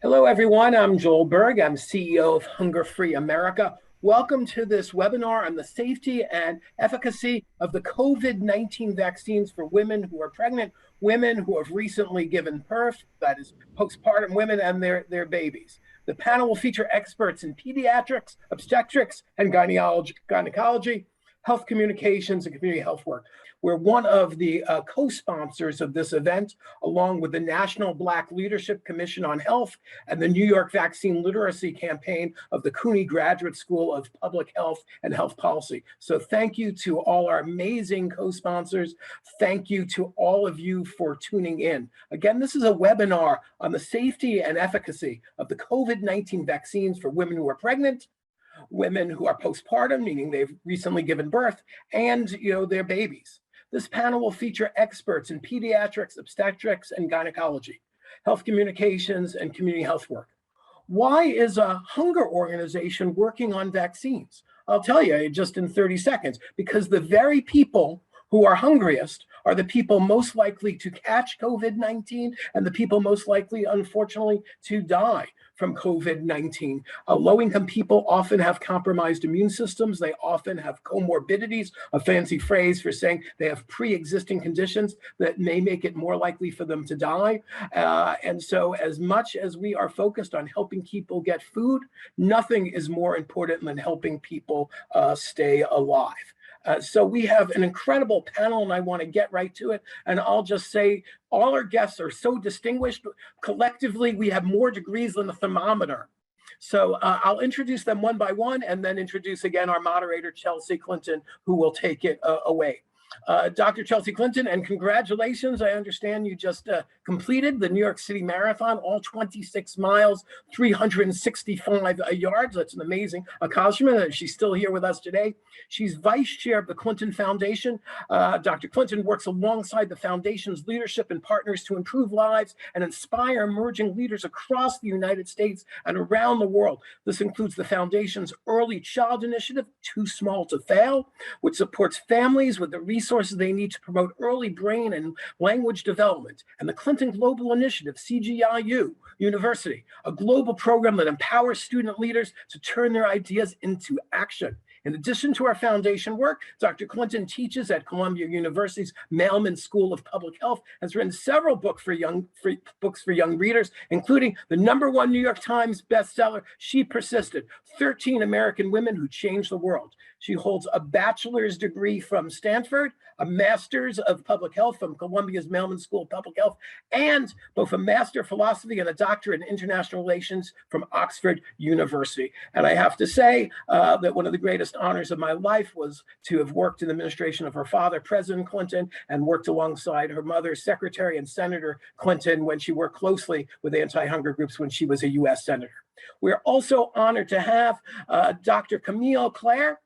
Hello, everyone. I'm Joel Berg. I'm CEO of Hunger Free America. Welcome to this webinar on the safety and efficacy of the COVID-19 vaccines for women who are pregnant, women who have recently given birth, that is postpartum women and their babies. The panel will feature experts in pediatrics, obstetrics, and gynecology, health communications, and community health work. We're one of the co-sponsors of this event, along with the National Black Leadership Commission on Health and the New York Vaccine Literacy Campaign of the CUNY Graduate School of Public Health and Health Policy. So thank you to all our amazing co-sponsors. Thank you to all of you for tuning in. Again, this is a webinar on the safety and efficacy of the COVID-19 vaccines for women who are pregnant, women who are postpartum, meaning they've recently given birth, and their babies. This panel will feature experts in pediatrics, obstetrics, and gynecology, health communications, and community health work. Why is a hunger organization working on vaccines? I'll tell you just in 30 seconds, because the very people who are hungriest are the people most likely to catch COVID-19 and the people most likely, unfortunately, to die from COVID-19. Low-income people often have compromised immune systems. They often have comorbidities, a fancy phrase for saying they have pre-existing conditions that may make it more likely for them to die. And so as much as we are focused on helping people get food, nothing is more important than helping people stay alive. So we have an incredible panel, and I want to get right to it. And I'll just say all our guests are so distinguished. Collectively, we have more degrees than a thermometer. So I'll introduce them one by one and then introduce again our moderator, Chelsea Clinton, who will take it away. Dr. Chelsea Clinton, and congratulations. I understand you just completed the New York City Marathon, all 26 miles, 365 yards. That's an amazing accomplishment. She's still here with us today. She's vice chair of the Clinton Foundation. Dr. Clinton works alongside the foundation's leadership and partners to improve lives and inspire emerging leaders across the United States and around the world. This includes the foundation's Early Child Initiative, Too Small to Fail, which supports families with the resources they need to promote early brain and language development, and the Clinton Global Initiative, CGIU University, a global program that empowers student leaders to turn their ideas into action. In addition to our foundation work, Dr. Clinton teaches at Columbia University's Mailman School of Public Health, has written several books for young readers, including the #1 New York Times bestseller, She Persisted, 13 American Women Who Changed the World. She holds a bachelor's degree from Stanford, a master's of public health from Columbia's Mailman School of Public Health, and both a master of philosophy and a doctorate in international relations from Oxford University. And I have to say that one of the greatest honors of my life was to have worked in the administration of her father, President Clinton, and worked alongside her mother, Secretary and Senator Clinton, when she worked closely with anti-hunger groups when she was a U.S. Senator. We're also honored to have Dr. Camille Claire.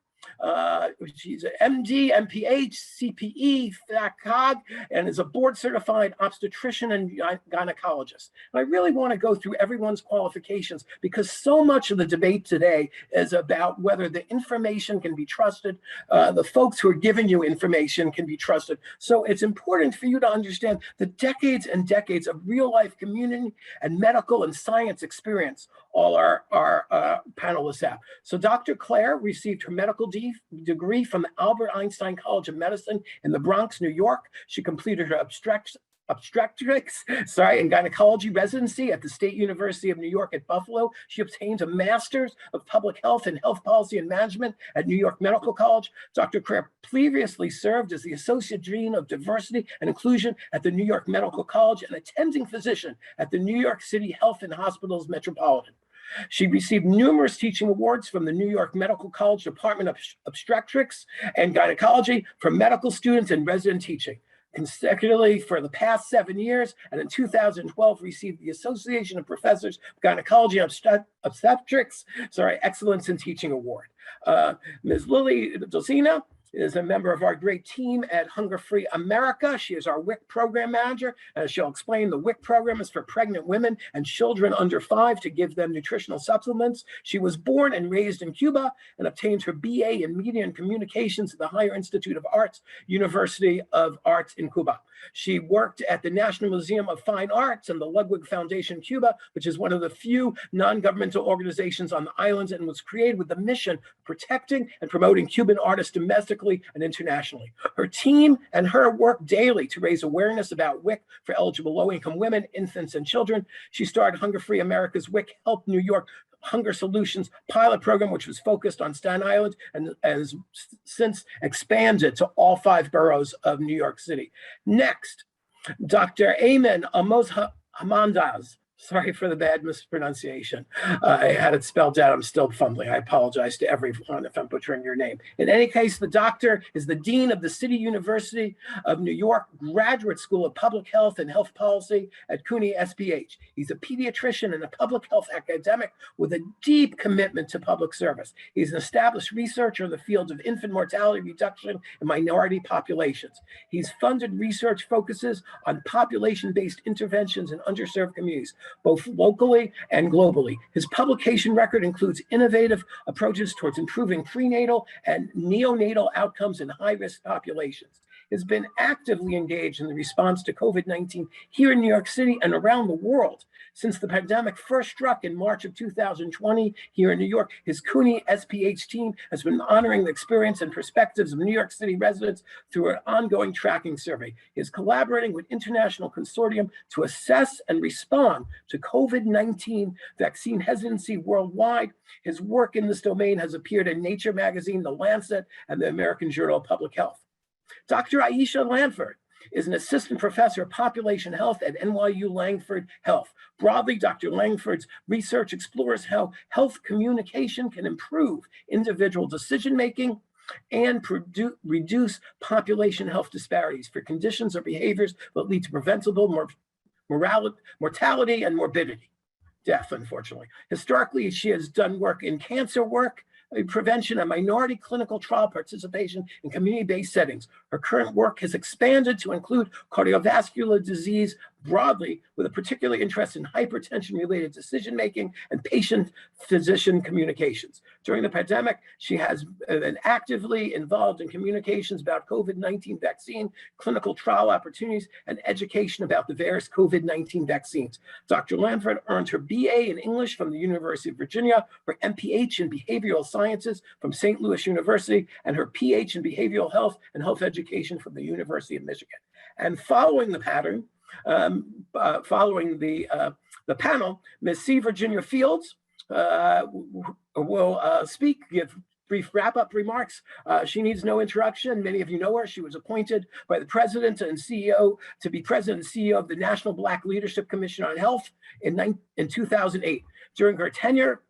She's an MD, MPH, CPE, FACOG, and is a board-certified obstetrician and gynecologist. And I really want to go through everyone's qualifications because so much of the debate today is about whether the information can be trusted, the folks who are giving you information can be trusted. So it's important for you to understand the decades and decades of real-life community and medical and science experience all our panelists have. So Dr. Claire received her medical degree from the Albert Einstein College of Medicine in the Bronx, New York. She completed her obstetrics and gynecology residency at the State University of New York at Buffalo. She obtained a master's of public health and health policy and management at New York Medical College. Dr. Claire previously served as the Associate Dean of Diversity and Inclusion at the New York Medical College and attending physician at the New York City Health and Hospitals Metropolitan. She received numerous teaching awards from the New York Medical College Department of Obstetrics and Gynecology for medical students and resident teaching. Consecutively for the past 7 years, and in 2012 received the Association of Professors of Gynecology and Obstetrics, Excellence in Teaching Award. Ms. Lily Dolcina is a member of our great team at Hunger Free America. She is our WIC program manager. As she'll explain, the WIC program is for pregnant women and children under 5 to give them nutritional supplements. She was born and raised in Cuba and obtained her BA in Media and Communications at the Higher Institute of Arts, University of Arts in Cuba. She worked at the National Museum of Fine Arts and the Ludwig Foundation Cuba, which is one of the few non-governmental organizations on the islands, and was created with the mission of protecting and promoting Cuban artists domestically and internationally. Her team and her work daily to raise awareness about WIC for eligible low-income women, infants, and children. She started Hunger Free America's WIC Help New York Hunger Solutions pilot program, which was focused on Staten Island and has since expanded to all 5 boroughs of New York City. Next, Dr. Ayman Hamandaz. Sorry for the bad mispronunciation. I had it spelled out. I'm still fumbling. I apologize to everyone if I'm butchering your name. In any case, the doctor is the dean of the City University of New York Graduate School of Public Health and Health Policy at CUNY SPH. He's a pediatrician and a public health academic with a deep commitment to public service. He's an established researcher in the fields of infant mortality reduction in minority populations. He's funded research focuses on population-based interventions in underserved communities, both locally and globally. His publication record includes innovative approaches towards improving prenatal and neonatal outcomes in high-risk populations. Has been actively engaged in the response to COVID-19 here in New York City and around the world. Since the pandemic first struck in March of 2020 here in New York, his CUNY SPH team has been honoring the experience and perspectives of New York City residents through an ongoing tracking survey. He is collaborating with international consortium to assess and respond to COVID-19 vaccine hesitancy worldwide. His work in this domain has appeared in Nature magazine, The Lancet, and the American Journal of Public Health. Dr. Aisha Lanford is an assistant professor of population health at NYU Langford Health. Broadly, Dr. Langford's research explores how health communication can improve individual decision-making and reduce population health disparities for conditions or behaviors that lead to preventable mortality and morbidity. Death, unfortunately. Historically, she has done work in cancer prevention and minority clinical trial participation in community-based settings. Her current work has expanded to include cardiovascular disease broadly, with a particular interest in hypertension-related decision-making and patient-physician communications. During the pandemic, she has been actively involved in communications about COVID-19 vaccine, clinical trial opportunities, and education about the various COVID-19 vaccines. Dr. Lanford earned her BA in English from the University of Virginia, her MPH in Behavioral Sciences from St. Louis University, and her PH in Behavioral Health and Health Education from the University of Michigan. And following the pattern, following the panel, Ms. C. Virginia Fields will speak, give brief wrap-up remarks. She needs no introduction. Many of you know her. She was appointed by the president and CEO to be president and CEO of the National Black Leadership Commission on Health in 2008. During her tenure,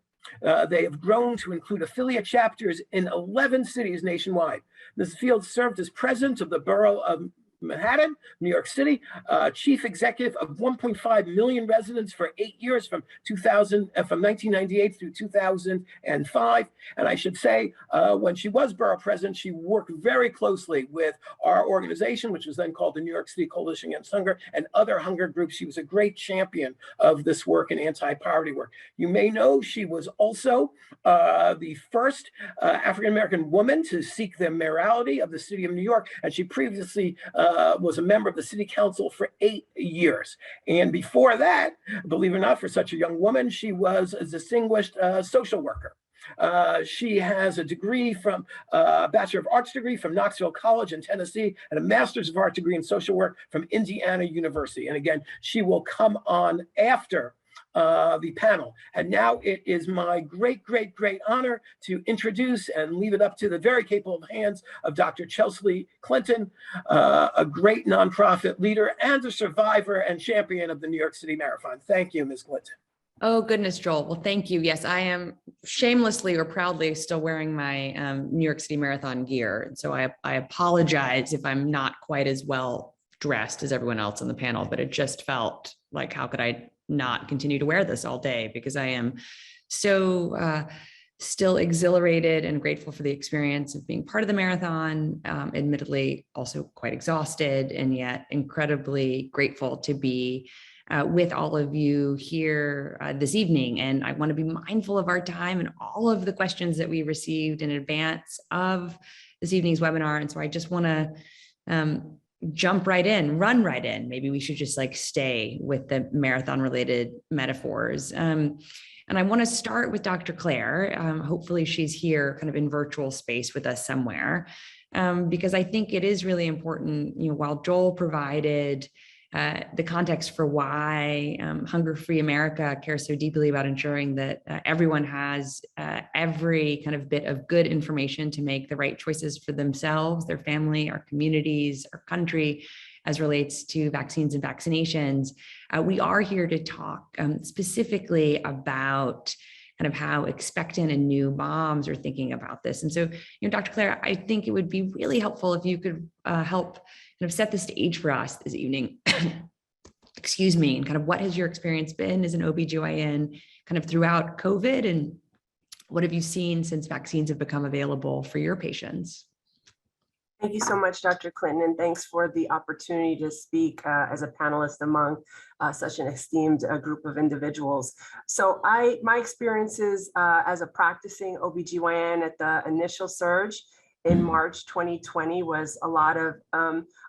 they have grown to include affiliate chapters in 11 cities nationwide. Ms. Fields served as president of the Borough of Manhattan, New York City, chief executive of 1.5 million residents for 8 years from 1998 through 2005. And I should say, when she was borough president, she worked very closely with our organization, which was then called the New York City Coalition Against Hunger, and other hunger groups. She was a great champion of this work and anti-poverty work. You may know she was also the first African-American woman to seek the mayoralty of the city of New York, and she previously was a member of the city council for 8 years. And before that, believe it or not, for such a young woman, she was a distinguished social worker. She has a degree from a Bachelor of Arts degree from Knoxville College in Tennessee and a Master's of Art degree in social work from Indiana University. And again, she will come on after the panel. And now it is my great honor to introduce and leave it up to the very capable hands of Dr. Chelsea Clinton, a great nonprofit leader and a survivor and champion of the New York City Marathon. Thank you, Ms. Clinton. Oh, goodness, Joel. Well, thank you. Yes, I am shamelessly or proudly still wearing my New York City Marathon gear. And so I apologize if I'm not quite as well dressed as everyone else on the panel, but it just felt like, how could I not continue to wear this all day? Because I am so still exhilarated and grateful for the experience of being part of the marathon, admittedly also quite exhausted, and yet incredibly grateful to be with all of you here this evening. And I want to be mindful of our time and all of the questions that we received in advance of this evening's webinar. And so I just want to jump right in, run right in. Maybe we should just like stay with the marathon related metaphors. And I want to start with Dr. Claire. Hopefully she's here kind of in virtual space with us somewhere, because I think it is really important, while Joel provided the context for why Hunger-Free America cares so deeply about ensuring that everyone has every kind of bit of good information to make the right choices for themselves, their family, our communities, our country, as relates to vaccines and vaccinations. We are here to talk specifically about kind of how expectant and new moms are thinking about this. And so, Dr. Claire, I think it would be really helpful if you could help kind of set the stage for us this evening. Excuse me, and kind of what has your experience been as an OBGYN kind of throughout COVID, and what have you seen since vaccines have become available for your patients? Thank you so much, Dr. Clinton, and thanks for the opportunity to speak as a panelist among such an esteemed group of individuals. So my experiences as a practicing OBGYN at the initial surge in March 2020 was a lot of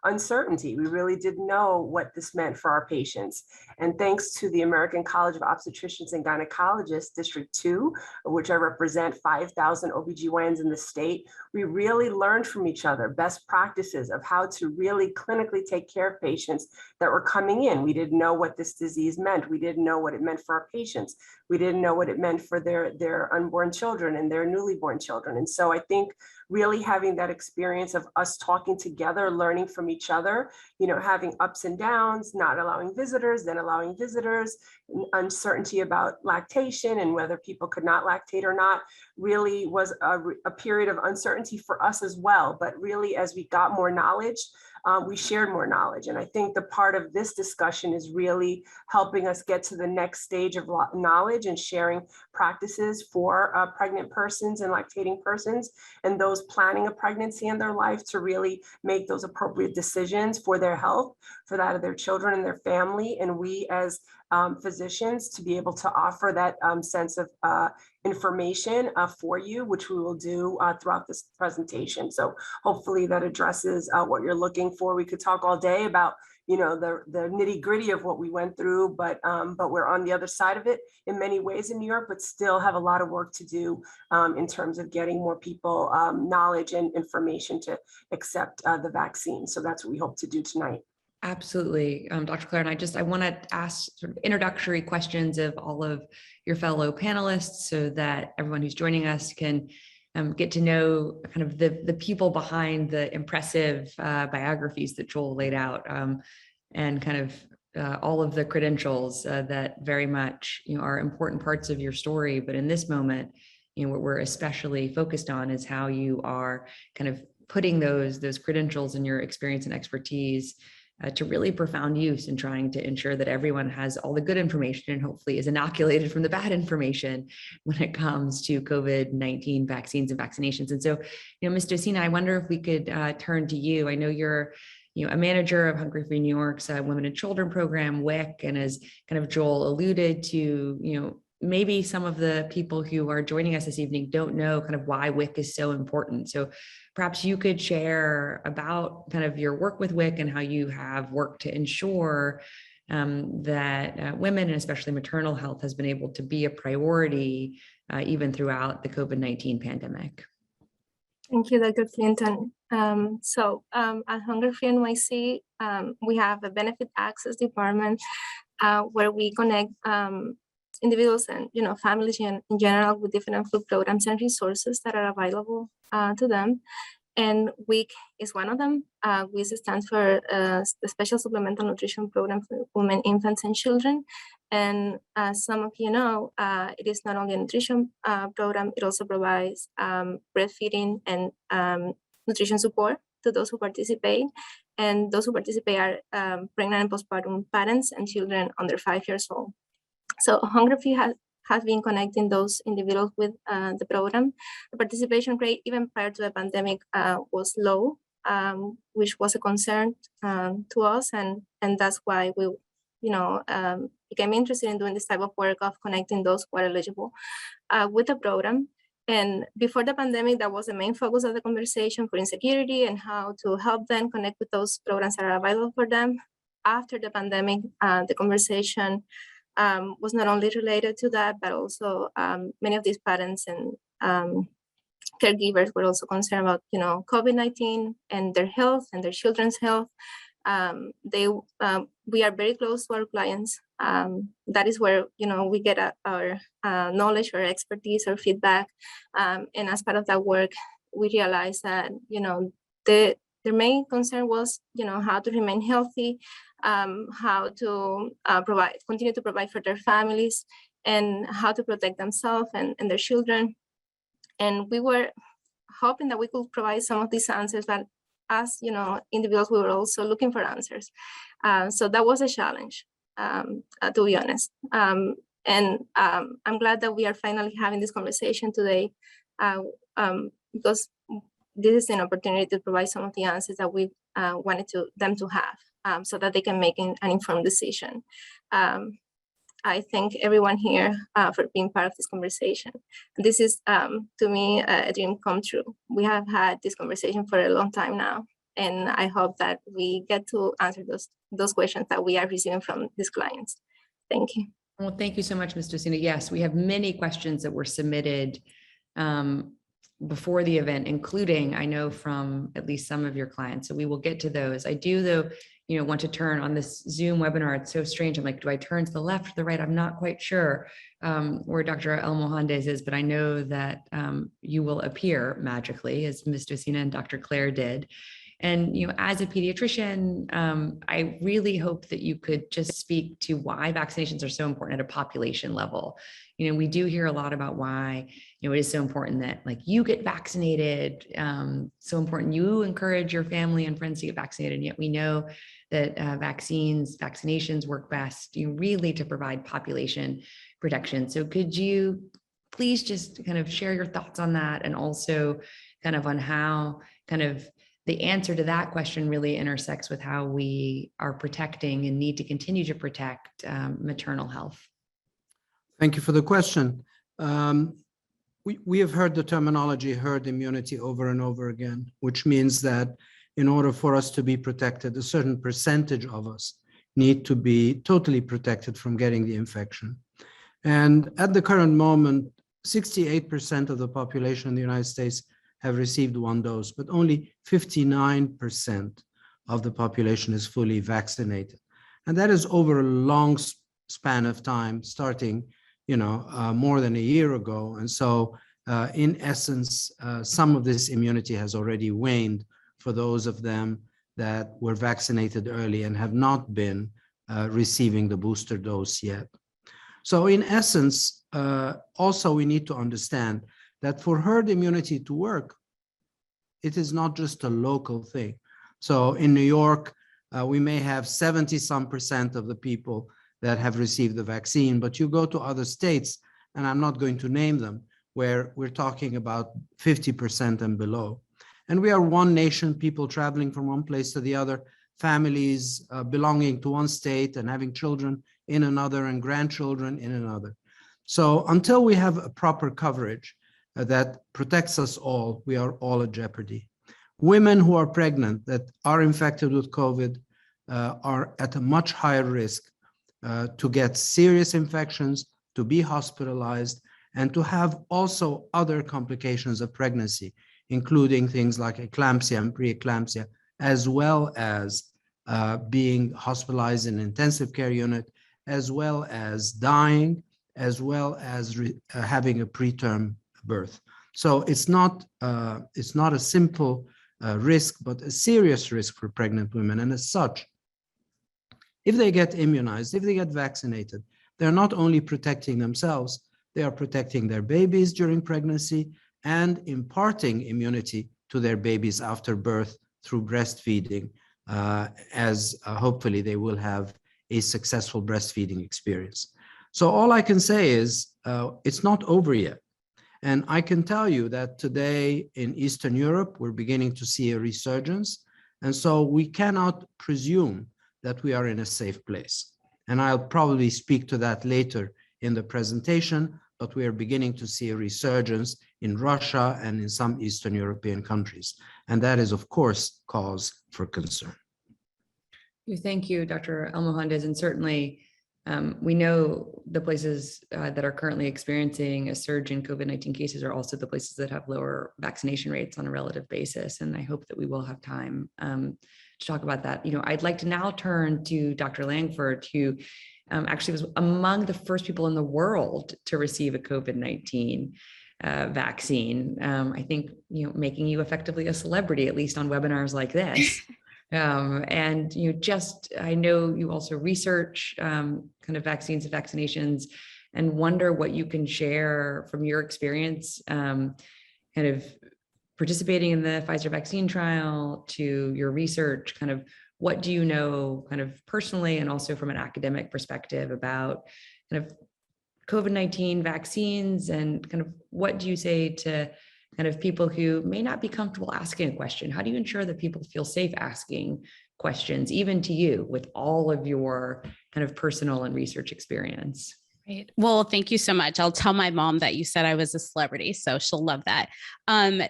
uncertainty. We really didn't know what this meant for our patients. And thanks to the American College of Obstetricians and Gynecologists, District 2, which I represent 5,000 OBGYNs in the state, we really learned from each other best practices of how to really clinically take care of patients that were coming in. We didn't know what this disease meant. We didn't know what it meant for our patients. We didn't know what it meant for their unborn children and their newly born children. And so I think really having that experience of us talking together, learning from each other, having ups and downs, not allowing visitors, then allowing visitors, uncertainty about lactation and whether people could not lactate or not, really was a period of uncertainty for us as well. But really, as we got more knowledge, we shared more knowledge. And I think the part of this discussion is really helping us get to the next stage of knowledge and sharing practices for pregnant persons and lactating persons and those planning a pregnancy in their life to really make those appropriate decisions for their health, for that of their children and their family. And we as physicians to be able to offer that sense of information for you, which we will do throughout this presentation. So hopefully that addresses what you're looking for. We could talk all day about the nitty gritty of what we went through, but we're on the other side of it in many ways in New York, but still have a lot of work to do in terms of getting more people knowledge and information to accept the vaccine. So that's what we hope to do tonight. Absolutely, Dr. Claire, and I want to ask sort of introductory questions of all of your fellow panelists so that everyone who's joining us can get to know kind of the people behind the impressive biographies that Joel laid out, and kind of all of the credentials that very much are important parts of your story. But in this moment, what we're especially focused on is how you are kind of putting those credentials and your experience and expertise to really profound use in trying to ensure that everyone has all the good information and hopefully is inoculated from the bad information when it comes to COVID-19 vaccines and vaccinations. And so, Ms. Docina, I wonder if we could turn to you. I know you're a manager of Hunger-Free New York's Women and Children program, WIC, and as kind of Joel alluded to, maybe some of the people who are joining us this evening don't know kind of why WIC is so important. So perhaps you could share about kind of your work with WIC and how you have worked to ensure that women and especially maternal health has been able to be a priority even throughout the COVID-19 pandemic. Thank you, Dr. Clinton. At Hunger Free NYC, we have a benefit access department where we connect individuals and families in general with different food programs and resources that are available to them. And WIC is one of them. WIC stands for the Special Supplemental Nutrition Program for Women, Infants, and Children. And as some of you know, it is not only a nutrition program, it also provides breastfeeding and nutrition support to those who participate. And those who participate are pregnant and postpartum parents and children under 5 years old. So Hunger Free has been connecting those individuals with the program. The participation rate, even prior to the pandemic, was low, which was a concern to us, and that's why we, became interested in doing this type of work of connecting those who are eligible with the program. And before the pandemic, that was the main focus of the conversation, for insecurity and how to help them connect with those programs that are available for them. After the pandemic, the conversation was not only related to that, but also many of these parents and caregivers were also concerned about, COVID-19 and their health and their children's health. We are very close to our clients. That is where, we get our knowledge, our expertise, our feedback. And as part of that work, we realized that, their main concern was, how to remain healthy, how to continue to provide for their families, and how to protect themselves and their children. And we were hoping that we could provide some of these answers, but as individuals, we were also looking for answers. So that was a challenge, to be honest. And I'm glad that we are finally having this conversation today, because this is an opportunity to provide some of the answers that we wanted them to have, so that they can make an informed decision. I thank everyone here for being part of this conversation. This is, to me, a dream come true. We have had this conversation for a long time now, and I hope that we get to answer those questions that we are receiving from these clients. Thank you. Well, thank you so much, Ms. Docena. Yes, we have many questions that were submitted before the event, including, I know, from at least some of your clients. So we will get to those. I do, though, want to turn on this Zoom webinar. It's so strange. I'm like, do I turn to the left or the right? I'm not quite sure where Dr. El Mohandes is, but I know that you will appear magically, as Ms. Docena and Dr. Claire did. And, as a pediatrician, I really hope that you could just speak to why vaccinations are so important at a population level. We do hear a lot about why, it is so important that you get vaccinated, so important you encourage your family and friends to get vaccinated. And yet we know that vaccinations work best, really to provide population protection. So could you please just kind of share your thoughts on that, and also kind of on how the answer to that question really intersects with how we are protecting and need to continue to protect maternal health? Thank you for the question. We have heard the terminology herd immunity over and over again, which means that in order for us to be protected, a certain percentage of us need to be totally protected from getting the infection. And at the current moment, 68% of the population in the United States have received one dose, but only 59% of the population is fully vaccinated. And that is over a long span of time, starting more than a year ago. And so in essence, some of this immunity has already waned for those of them that were vaccinated early and have not been receiving the booster dose yet. So in essence, also we need to understand that for herd immunity to work, it is not just a local thing. So in New York, we may have 70-some% of the people that have received the vaccine, but you go to other states, and I'm not going to name them, where we're talking about 50% and below. And we are one nation, people traveling from one place to the other, families belonging to one state and having children in another and grandchildren in another. So until we have a proper coverage that protects us all, we are all at jeopardy. Women who are pregnant that are infected with COVID are at a much higher risk to get serious infections, to be hospitalized, and to have also other complications of pregnancy, including things like eclampsia and preeclampsia, as well as being hospitalized in an intensive care unit, as well as dying, as well as having a preterm birth. So it's not a simple risk, but a serious risk for pregnant women. And as such, if they get immunized, if they get vaccinated, they're not only protecting themselves, they are protecting their babies during pregnancy and imparting immunity to their babies after birth through breastfeeding, as hopefully they will have a successful breastfeeding experience. So all I can say is it's not over yet. And I can tell you that today in Eastern Europe, we're beginning to see a resurgence. And so we cannot presume that we are in a safe place. And I'll probably speak to that later in the presentation, but we are beginning to see a resurgence in Russia and in some Eastern European countries. And that is, of course, cause for concern. Thank you, Dr. Almohandes. And certainly, we know the places that are currently experiencing a surge in COVID-19 cases are also the places that have lower vaccination rates on a relative basis. And I hope that we will have time to talk about that. I'd like to now turn to Dr. Langford, who actually was among the first people in the world to receive a COVID-19 vaccine. I think, making you effectively a celebrity, at least on webinars like this. And I know you also research kind of vaccines and vaccinations, and wonder what you can share from your experience kind of participating in the Pfizer vaccine trial to your research. Kind of what do you know kind of personally and also from an academic perspective about kind of COVID-19 vaccines, and kind of what do you say to kind of people who may not be comfortable asking a question? How do you ensure that people feel safe asking questions, even to you, with all of your kind of personal and research experience? Right. Well, thank you so much. I'll tell my mom that you said I was a celebrity, so she'll love that.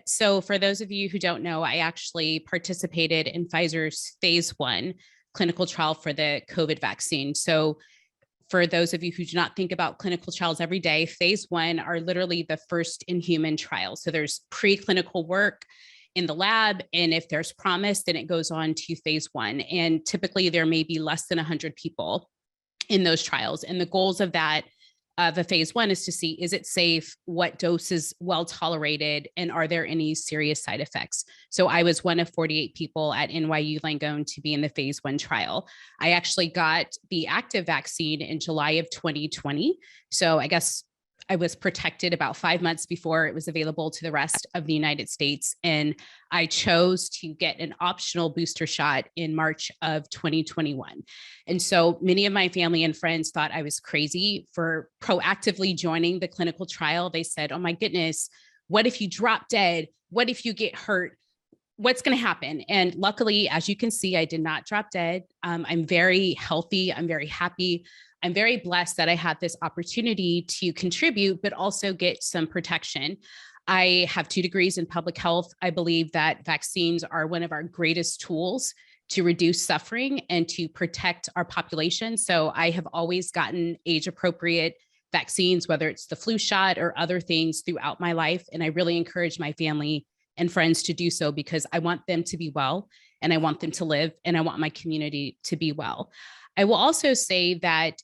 So for those of you who don't know, I actually participated in Pfizer's phase 1 clinical trial for the COVID vaccine. So for those of you who do not think about clinical trials every day, phase 1 are literally the first in human trials. So there's preclinical work in the lab, and if there's promise, then it goes on to phase 1. And typically there may be less than 100 people in those trials. And the goals of that, the phase 1, is to see, is it safe? What dose is well tolerated? And are there any serious side effects? So I was one of 48 people at NYU Langone to be in the phase 1 trial. I actually got the active vaccine in July of 2020. So I guess I was protected about 5 months before it was available to the rest of the United States. And I chose to get an optional booster shot in March of 2021. And so many of my family and friends thought I was crazy for proactively joining the clinical trial. They said, oh my goodness, what if you drop dead? What if you get hurt? What's going to happen? And luckily, as you can see, I did not drop dead. I'm very healthy. I'm very happy. I'm very blessed that I had this opportunity to contribute, but also get some protection. I have 2 degrees in public health. I believe that vaccines are one of our greatest tools to reduce suffering and to protect our population. So I have always gotten age-appropriate vaccines, whether it's the flu shot or other things throughout my life. And I really encourage my family and friends to do so, because I want them to be well, and I want them to live, and I want my community to be well. I will also say that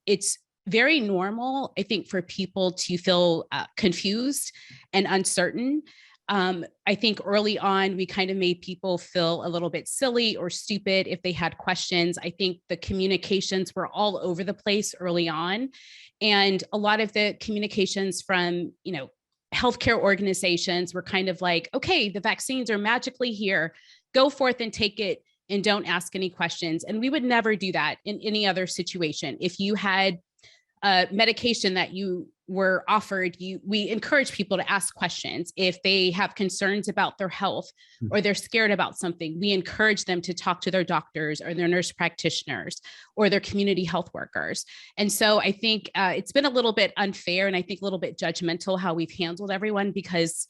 it's very normal, I think, for people to feel confused and uncertain. I think early on, we kind of made people feel a little bit silly or stupid if they had questions. I think the communications were all over the place early on. And a lot of the communications from, healthcare organizations were kind of like, okay, the vaccines are magically here, go forth and take it, and don't ask any questions. And we would never do that in any other situation. If you had a medication that you were offered, we encourage people to ask questions. If they have concerns about their health or they're scared about something, we encourage them to talk to their doctors or their nurse practitioners or their community health workers. And so I think it's been a little bit unfair, and I think a little bit judgmental how we've handled everyone, because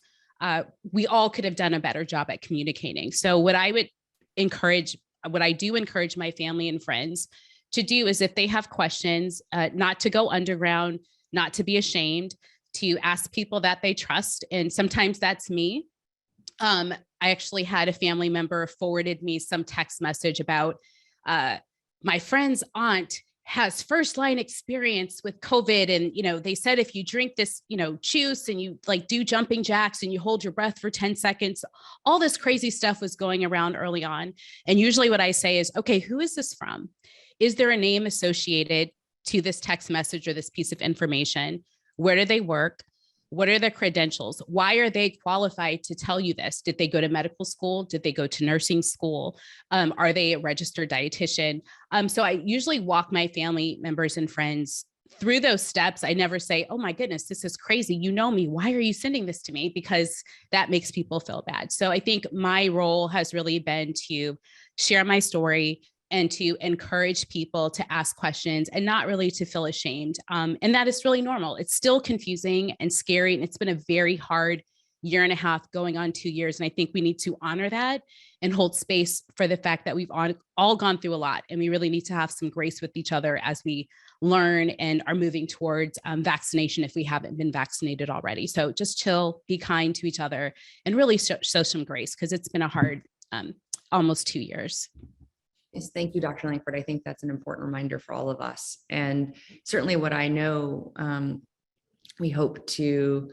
we all could have done a better job at communicating. So what I do encourage my family and friends to do is, if they have questions, not to go underground, not to be ashamed, to ask people that they trust. And sometimes that's me. I actually had a family member forwarded me some text message about my friend's aunt has first line experience with COVID. And, they said, if you drink this, juice and you do jumping jacks and you hold your breath for 10 seconds, all this crazy stuff was going around early on. And usually what I say is, okay, who is this from? Is there a name associated to this text message or this piece of information? Where do they work? What are their credentials? Why are they qualified to tell you this? Did they go to medical school? Did they go to nursing school? Are they a registered dietitian? So I usually walk my family members and friends through those steps, I never say, oh my goodness, this is crazy. You know me. Why are you sending this to me? Because that makes people feel bad. So I think my role has really been to share my story and to encourage people to ask questions and not really to feel ashamed. And that is really normal. It's still confusing and scary. And it's been a very hard year and a half going on 2 years. And I think we need to honor that and hold space for the fact that we've all gone through a lot. And we really need to have some grace with each other as we learn and are moving towards vaccination if we haven't been vaccinated already. So just chill, be kind to each other, and really show some grace, because it's been a hard almost 2 years. Yes, thank you, Dr. Langford. I think that's an important reminder for all of us. And certainly what I know we hope to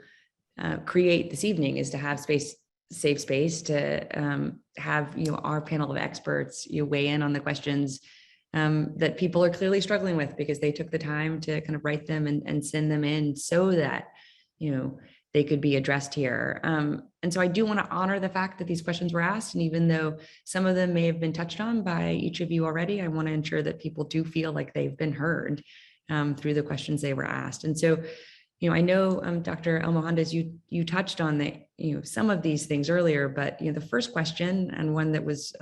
create this evening is to have safe space to have our panel of experts weigh in on the questions that people are clearly struggling with, because they took the time to kind of write them and send them in so that they could be addressed here. And so I do want to honor the fact that these questions were asked, and even though some of them may have been touched on by each of you already, I want to ensure that people do feel like they've been heard through the questions they were asked. And so I know, Dr. Almohandes, you touched on some of these things earlier, but the first question, and one that was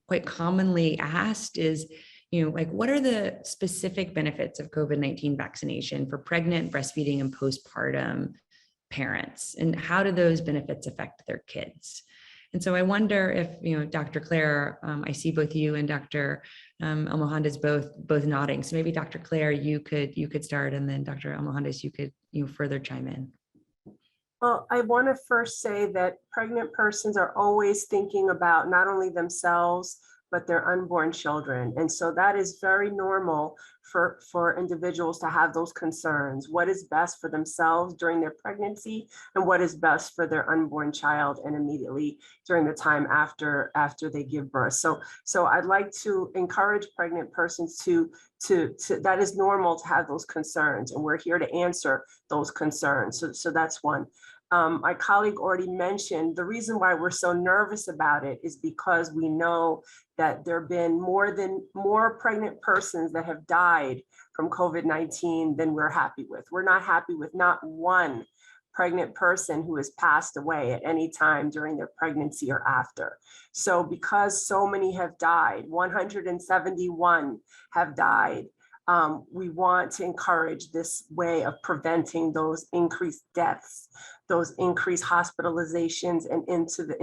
quite commonly asked, is what are the specific benefits of COVID-19 vaccination for pregnant, breastfeeding, and postpartum parents, and how do those benefits affect their kids? And so I wonder if, Dr. Claire, I see both you and Dr. Almohandes both nodding. So maybe Dr. Claire, you could start, and then Dr. Almohandes, you could further chime in. Well, I want to first say that pregnant persons are always thinking about not only themselves, but their unborn children. And so that is very normal for individuals to have those concerns. What is best for themselves during their pregnancy, and what is best for their unborn child and immediately during the time after they give birth. So I'd like to encourage pregnant persons to that is normal to have those concerns, and we're here to answer those concerns. So that's one. My colleague already mentioned the reason why we're so nervous about it is because we know that there have been more pregnant persons that have died from COVID-19 than we're happy with. We're not happy with not one pregnant person who has passed away at any time during their pregnancy or after. So because so many have died, 171 have died, we want to encourage this way of preventing those increased deaths, those increased hospitalizations, and into the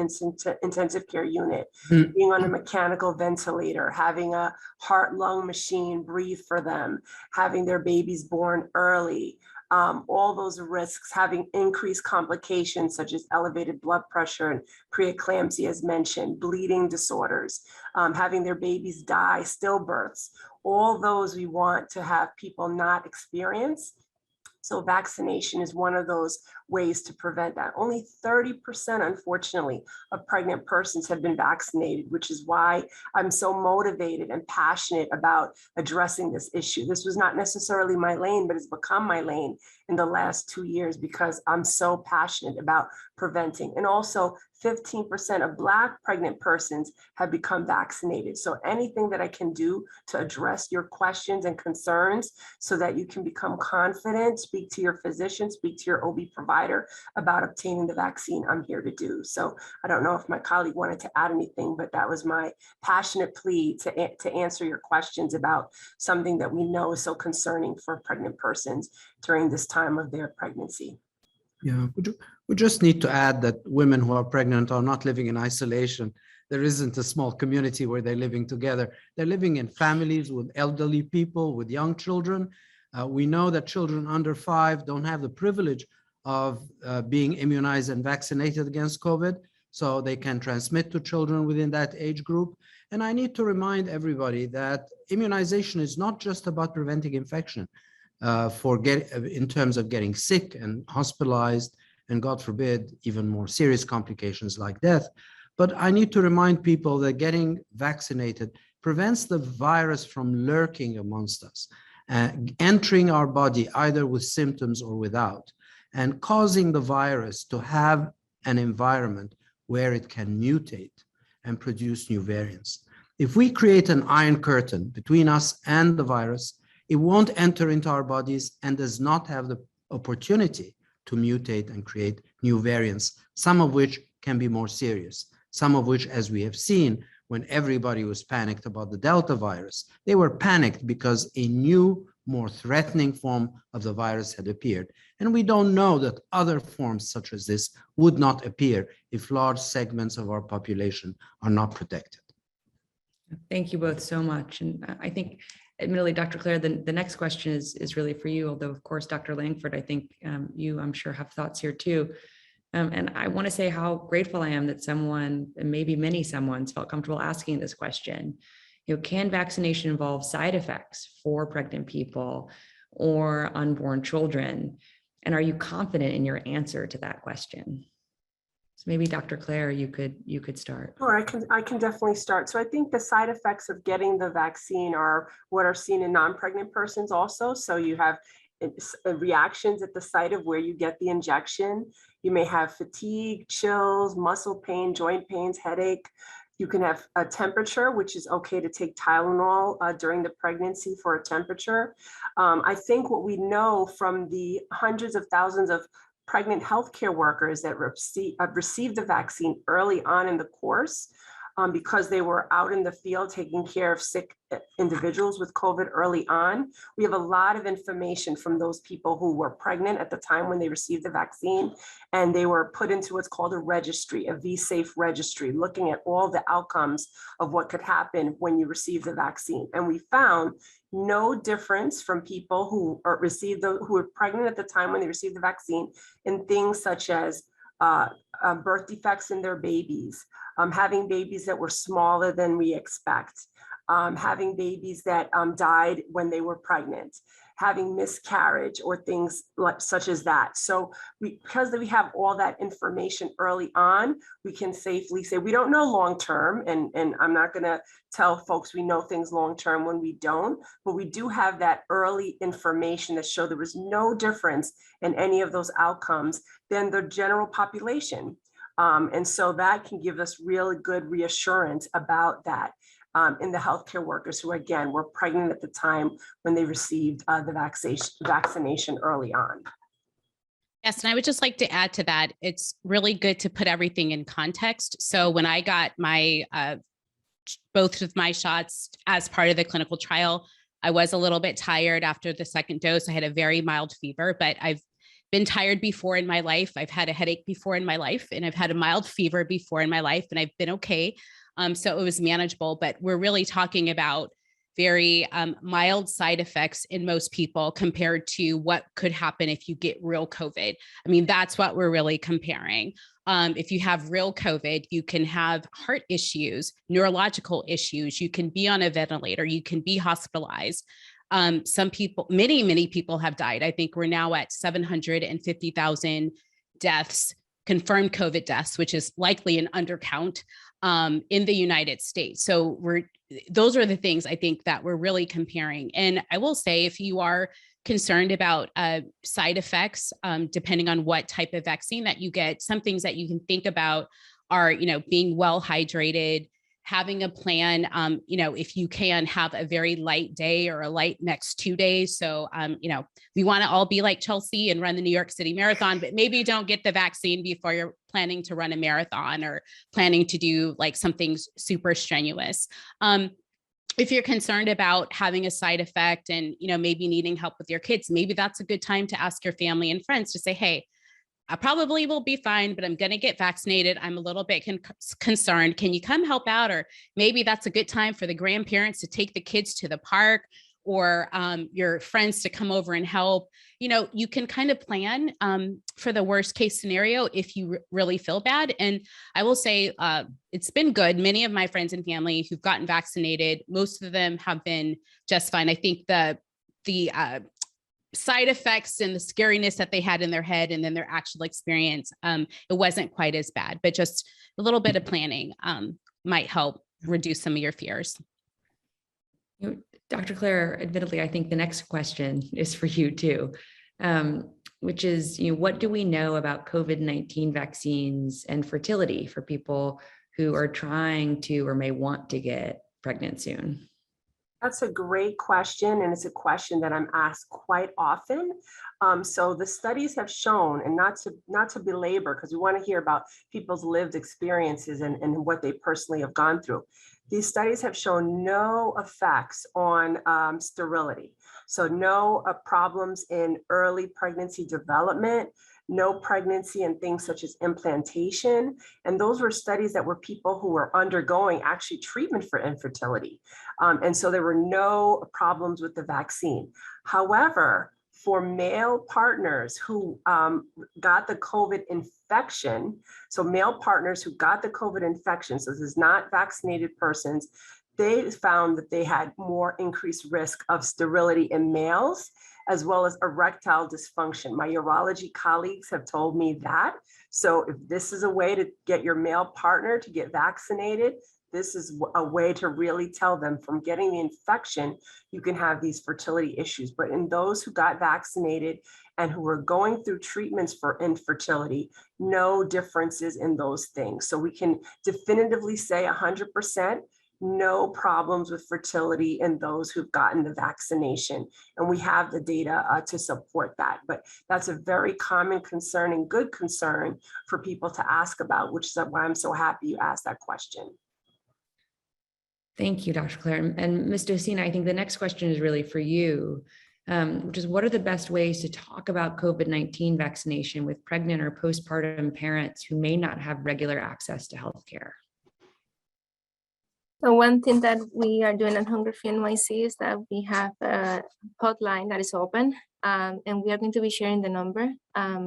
intensive care unit, being on a mechanical ventilator, having a heart-lung machine breathe for them, having their babies born early, all those risks, having increased complications such as elevated blood pressure and preeclampsia, as mentioned, bleeding disorders, having their babies die, stillbirths, all those we want to have people not experience. So vaccination is one of those ways to prevent that. Only 30%, unfortunately, of pregnant persons have been vaccinated, which is why I'm so motivated and passionate about addressing this issue. This was not necessarily my lane, but it's become my lane in the last 2 years because I'm so passionate about preventing. And also 15% of Black pregnant persons have become vaccinated. So anything that I can do to address your questions and concerns so that you can become confident, speak to your physician, speak to your OB provider about obtaining the vaccine, I'm here to do. So I don't know if my colleague wanted to add anything, but that was my passionate plea to answer your questions about something that we know is so concerning for pregnant persons during this time of their pregnancy. Yeah, we just need to add that women who are pregnant are not living in isolation. There isn't a small community where they're living together. They're living in families with elderly people, with young children. We know that children under 5 don't have the privilege of being immunized and vaccinated against COVID, so they can transmit to children within that age group. And I need to remind everybody that immunization is not just about preventing infection. In terms of getting sick and hospitalized, and God forbid, even more serious complications like death. But I need to remind people that getting vaccinated prevents the virus from lurking amongst us, entering our body either with symptoms or without, and causing the virus to have an environment where it can mutate and produce new variants. If we create an iron curtain between us and the virus, It won't enter into our bodies and does not have the opportunity to mutate and create new variants, some of which can be more serious, some of which, as we have seen, when everybody was panicked about the Delta virus, they were panicked because a new, more threatening form of the virus had appeared. And we don't know that other forms such as this would not appear if large segments of our population are not protected. Thank you both so much. And I think, admittedly, Dr. Claire, the next question is really for you, although of course, Dr. Langford, I think you, I'm sure, have thoughts here too. And I want to say how grateful I am that someone, and maybe many someone's, felt comfortable asking this question. You know, can vaccination involve side effects for pregnant people or unborn children? And are you confident in your answer to that question? So maybe Dr. Claire, you could start. Sure, I can definitely start. So I think the side effects of getting the vaccine are what are seen in non-pregnant persons also. So you have reactions at the site of where you get the injection. You may have fatigue, chills, muscle pain, joint pains, headache. You can have a temperature, which is okay to take Tylenol during the pregnancy for a temperature. I think what we know from the hundreds of thousands of pregnant healthcare workers that received the vaccine early on in the course, because they were out in the field taking care of sick individuals with COVID early on. We have a lot of information from those people who were pregnant at the time when they received the vaccine, and they were put into what's called a registry, a V-Safe registry, looking at all the outcomes of what could happen when you receive the vaccine. And we found no difference from people who were pregnant at the time when they received the vaccine in things such as birth defects in their babies, having babies that were smaller than we expect, having babies that died when they were pregnant, having miscarriage or things such as that. So because we have all that information early on, we can safely say we don't know long-term, and I'm not gonna tell folks we know things long-term when we don't, but we do have that early information that showed there was no difference in any of those outcomes than the general population. And so that can give us really good reassurance about that. In the healthcare workers who, again, were pregnant at the time when they received the vaccination early on. Yes, and I would just like to add to that, it's really good to put everything in context. So when I got my both of my shots as part of the clinical trial, I was a little bit tired after the second dose. I had a very mild fever, but I've been tired before in my life. I've had a headache before in my life, and I've had a mild fever before in my life, and I've been okay. So it was manageable, but we're really talking about very mild side effects in most people compared to what could happen if you get real COVID. I mean, that's what we're really comparing. If you have real COVID, you can have heart issues, neurological issues, you can be on a ventilator, you can be hospitalized. Some people, many people have died. I think we're now at 750,000 deaths, confirmed COVID deaths, which is likely an undercount in the United States. So those are the things I think that we're really comparing. And I will say, if you are concerned about side effects, depending on what type of vaccine that you get, some things that you can think about are, being well hydrated, having a plan, if you can have a very light day or a light next 2 days. So, we want to all be like Chelsea and run the New York City Marathon, but maybe you don't get the vaccine before you're planning to run a marathon or planning to do like something super strenuous. If you're concerned about having a side effect and, maybe needing help with your kids, maybe that's a good time to ask your family and friends to say, hey, I probably will be fine, but I'm going to get vaccinated. I'm a little bit concerned. Can you come help out? Or maybe that's a good time for the grandparents to take the kids to the park, or your friends to come over and help. You can kind of plan for the worst case scenario if you really feel bad. And I will say it's been good. Many of my friends and family who've gotten vaccinated, most of them have been just fine. I think the side effects and the scariness that they had in their head and then their actual experience, it wasn't quite as bad, but just a little bit of planning might help reduce some of your fears. Dr. Claire, admittedly, I think the next question is for you too, which is, what do we know about COVID-19 vaccines and fertility for people who are trying to or may want to get pregnant soon? That's a great question, and it's a question that I'm asked quite often. So the studies have shown, and not to belabor, because we want to hear about people's lived experiences and what they personally have gone through. These studies have shown no effects on sterility. So no problems in early pregnancy development, no pregnancy and things such as implantation. And those were studies that were people who were undergoing actually treatment for infertility. And so there were no problems with the vaccine. However, for male partners who got the COVID infection, so male partners who got the COVID infection, so this is not vaccinated persons, they found that they had more increased risk of sterility in males, as well as erectile dysfunction. My urology colleagues have told me that. So if this is a way to get your male partner to get vaccinated, this is a way to really tell them from getting the infection, you can have these fertility issues. But in those who got vaccinated and who were going through treatments for infertility, no differences in those things. So we can definitively say 100%, no problems with fertility in those who've gotten the vaccination. And we have the data to support that. But that's a very common concern and good concern for people to ask about, which is why I'm so happy you asked that question. Thank you, Dr. Claire. And Ms. Docena, I think the next question is really for you, which is what are the best ways to talk about COVID-19 vaccination with pregnant or postpartum parents who may not have regular access to healthcare? So one thing that we are doing at Hunger Free NYC is that we have a hotline that is open, and we are going to be sharing the number.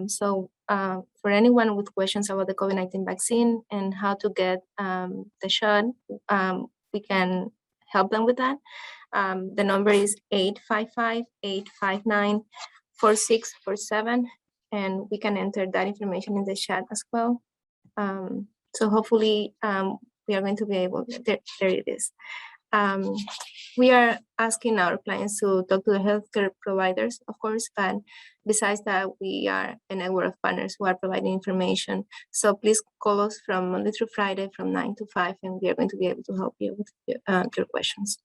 So for anyone with questions about the COVID-19 vaccine and how to get the shot, we can help them with that. The number is 855-859-4647, and we can enter that information in the chat as well. So hopefully we are going to be able, there it is. We are asking our clients to talk to the healthcare providers, of course, but besides that, we are a network of partners who are providing information. So please call us from Monday through Friday from 9 to 5, and we are going to be able to help you with your questions.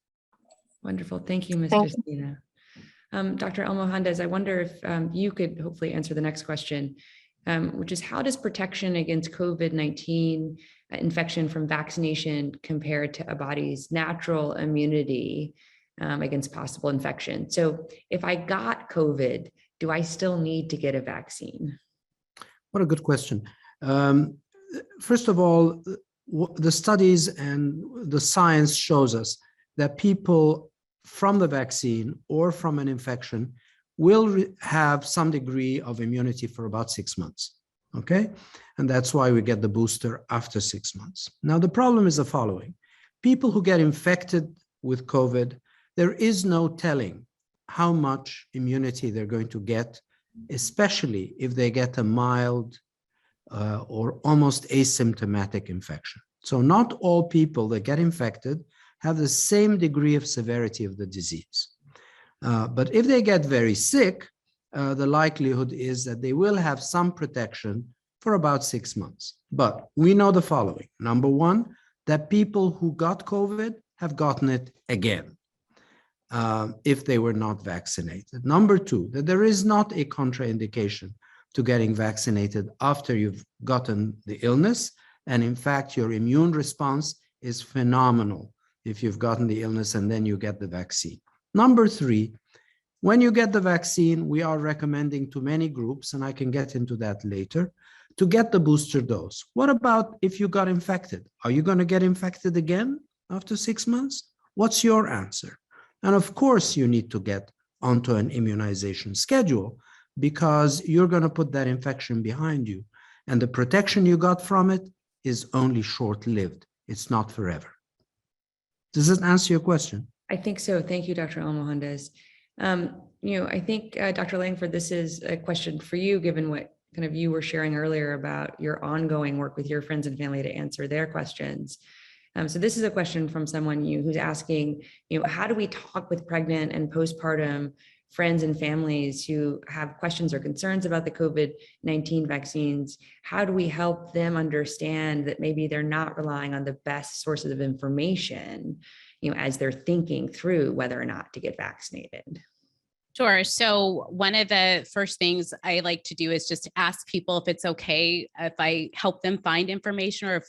Wonderful. Thank you, Ms. Docena. Dr. Almohandes, I wonder if you could hopefully answer the next question, which is how does protection against COVID-19 infection from vaccination compare to a body's natural immunity against possible infection? So if I got COVID, do I still need to get a vaccine? What a good question. First of all, the studies and the science shows us that people from the vaccine or from an infection will have some degree of immunity for about 6 months. Okay, and that's why we get the booster after 6 months. Now, the problem is the following. People who get infected with COVID, there is no telling how much immunity they're going to get, especially if they get a mild or almost asymptomatic infection. So not all people that get infected have the same degree of severity of the disease. But if they get very sick, the likelihood is that they will have some protection for about 6 months. But we know the following. Number one, that people who got COVID have gotten it again if they were not vaccinated. Number two, that there is not a contraindication to getting vaccinated after you've gotten the illness. And in fact, your immune response is phenomenal if you've gotten the illness and then you get the vaccine. Number three, when you get the vaccine, we are recommending to many groups, and I can get into that later, to get the booster dose. What about if you got infected? Are you going to get infected again after 6 months? What's your answer? And of course, you need to get onto an immunization schedule because you're going to put that infection behind you. And the protection you got from it is only short-lived. It's not forever. Does that answer your question? I think so. Thank you, Dr. Almohandes. I think, Dr. Langford, this is a question for you, given what kind of you were sharing earlier about your ongoing work with your friends and family to answer their questions. So this is a question from someone who's asking, how do we talk with pregnant and postpartum friends and families who have questions or concerns about the COVID-19 vaccines? How do we help them understand that maybe they're not relying on the best sources of information, as they're thinking through whether or not to get vaccinated? Sure. So one of the first things I like to do is just ask people if it's okay if I help them find information, or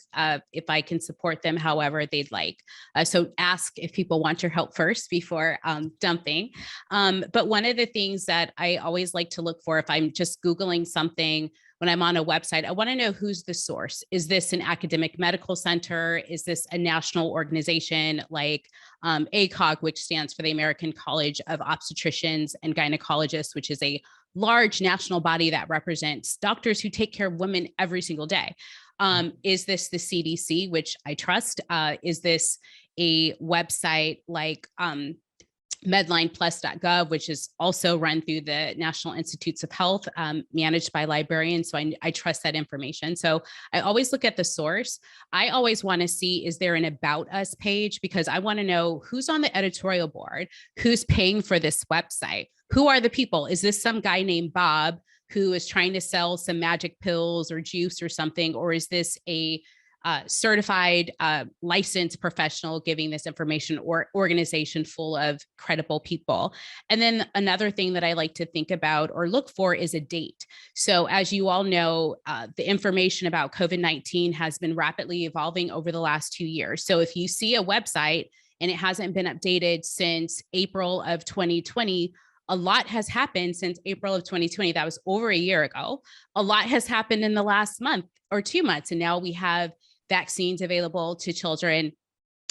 if I can support them however they'd like. So ask if people want your help first before dumping. But one of the things that I always like to look for if I'm just Googling something, when I'm on a website, I want to know who's the source. Is this an academic medical center? Is this a national organization like ACOG, which stands for the American College of Obstetricians and Gynecologists, which is a large national body that represents doctors who take care of women every single day? Is this the CDC, which I trust? Is this a website like medlineplus.gov, which is also run through the National Institutes of Health, managed by librarians. So I trust that information. So I always look at the source. I always want to see, is there an About Us page? Because I want to know who's on the editorial board, who's paying for this website, who are the people? Is this some guy named Bob who is trying to sell some magic pills or juice or something? Or is this a certified, licensed professional giving this information, or organization full of credible people? And then another thing that I like to think about or look for is a date. So as you all know, the information about COVID-19 has been rapidly evolving over the last 2 years. So if you see a website and it hasn't been updated since April of 2020, a lot has happened since April of 2020. That was over a year ago. A lot has happened in the last month or 2 months. And now we have vaccines available to children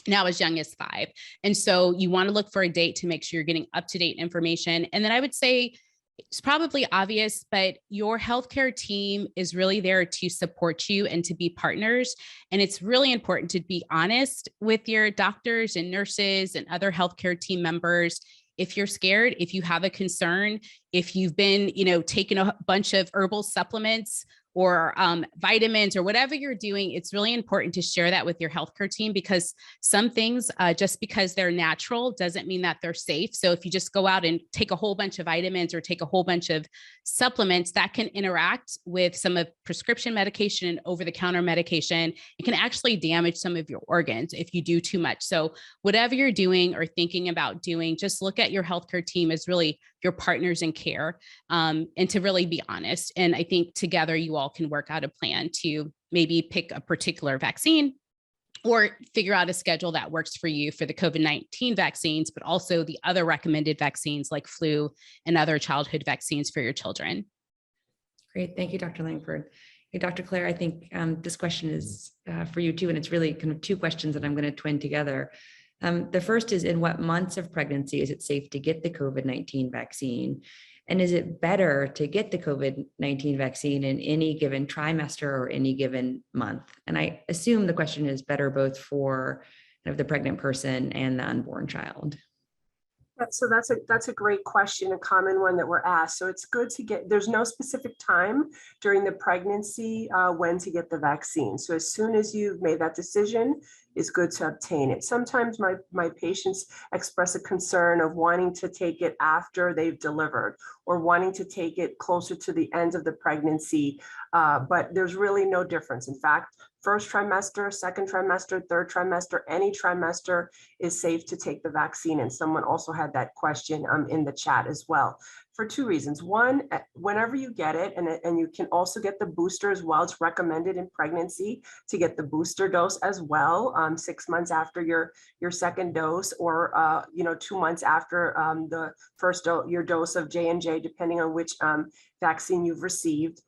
now as young as 5. And so you want to look for a date to make sure you're getting up-to-date information. And then I would say, it's probably obvious, but your healthcare team is really there to support you and to be partners. And it's really important to be honest with your doctors and nurses and other healthcare team members. If you're scared, if you have a concern, if you've been, taking a bunch of herbal supplements or vitamins or whatever you're doing, it's really important to share that with your healthcare team, because some things, just because they're natural doesn't mean that they're safe. So if you just go out and take a whole bunch of vitamins or take a whole bunch of supplements, that can interact with some of prescription medication and over-the-counter medication. It can actually damage some of your organs if you do too much. So whatever you're doing or thinking about doing, just look at your healthcare team as really your partners in care, and to really be honest. And I think together you all can work out a plan to maybe pick a particular vaccine or figure out a schedule that works for you for the COVID-19 vaccines, but also the other recommended vaccines like flu and other childhood vaccines for your children. Great. Thank you, Dr. Langford. Hey, Dr. Claire, I think this question is for you too, and it's really kind of 2 questions that I'm going to twin together. The first is, in what months of pregnancy is it safe to get the COVID-19 vaccine? And is it better to get the COVID-19 vaccine in any given trimester or any given month? And I assume the question is better both for kind of the pregnant person and the unborn child. So that's a great question, a common one that we're asked. So it's good to get, there's no specific time during the pregnancy when to get the vaccine. So as soon as you've made that decision, it's good to obtain it. Sometimes my patients express a concern of wanting to take it after they've delivered or wanting to take it closer to the end of the pregnancy, but there's really no difference. In fact, first trimester, second trimester, third trimester, any trimester is safe to take the vaccine. And someone also had that question in the chat as well, for 2 reasons. One, whenever you get it, and you can also get the booster as well. It's recommended in pregnancy to get the booster dose as well, 6 months after your second dose, or 2 months after the first your dose of J&J, depending on which vaccine you've received.